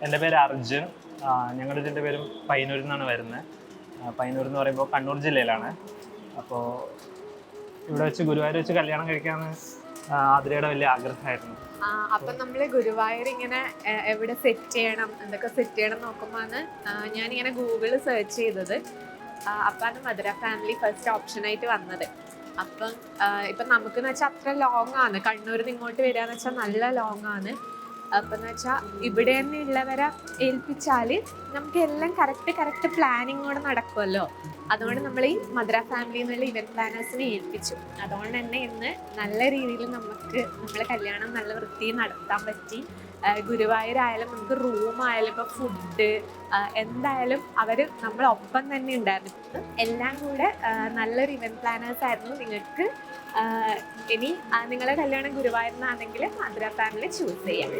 എൻ്റെ പേര് അർജുൻ. ഞങ്ങളുടെ ഇതിൻ്റെ പേരും പയ്യന്നൂരിൽ നിന്നാണ് വരുന്നത്. പയ്യന്നൂർ എന്ന് പറയുമ്പോൾ കണ്ണൂർ ജില്ലയിലാണ്. അപ്പോൾ ഇവിടെ വെച്ച് ഗുരുവായൂർ വെച്ച് കല്യാണം കഴിക്കാമെന്ന് ആതിരയുടെ വലിയ ആഗ്രഹമായിരുന്നു. അപ്പം നമ്മൾ ഗുരുവായൂർ ഇങ്ങനെ എവിടെ സെറ്റ് ചെയ്യണം, എന്തൊക്കെ സെറ്റ് ചെയ്യണം നോക്കുമ്പോഴാണ് ഞാനിങ്ങനെ ഗൂഗിളിൽ സെർച്ച് ചെയ്തത്. അപ്പാണ് മധുര ഫാമിലി ഫസ്റ്റ് ഓപ്ഷനായിട്ട് വന്നത്. അപ്പം ഇപ്പം നമുക്കെന്ന് വെച്ചാൽ അത്ര ലോങ് ആണ്, കണ്ണൂരിൽ നിന്ന് ഇങ്ങോട്ട് വരിക എന്ന് വെച്ചാൽ നല്ല ലോങ് ആണ്. അപ്പം എന്ന് വെച്ചാൽ ഇവിടെ തന്നെ ഉള്ളവരെ ഏൽപ്പിച്ചാൽ നമുക്ക് എല്ലാം കറക്റ്റ് പ്ലാനിങ്ങോടെ നടക്കുമല്ലോ. അതുകൊണ്ട് നമ്മൾ ഈ മധുര ഫാമിലി എന്നുള്ള ഇവന്റ് പ്ലാനേഴ്സിനെ ഏൽപ്പിച്ചു. അതുകൊണ്ട് തന്നെ ഇന്ന് നല്ല രീതിയിൽ നമ്മളെ കല്യാണം നല്ല വൃത്തിയിൽ നടത്താൻ പറ്റി. ഗുരുവായൂരായാലും നമുക്ക് റൂമായാലും ഇപ്പോൾ ഫുഡ് എന്തായാലും അവർ നമ്മളൊപ്പം തന്നെ ഉണ്ടായിരുന്നു. എല്ലാം കൂടെ നല്ലൊരു ഇവന്റ് പ്ലാനേഴ്സ് ആയിരുന്നു. നിങ്ങൾക്ക് ഇനി നിങ്ങളുടെ കല്യാണം ഗുരുവായൂരിനാണെങ്കിൽ മധുര ഫാമിലി ചൂസ് ചെയ്യാം.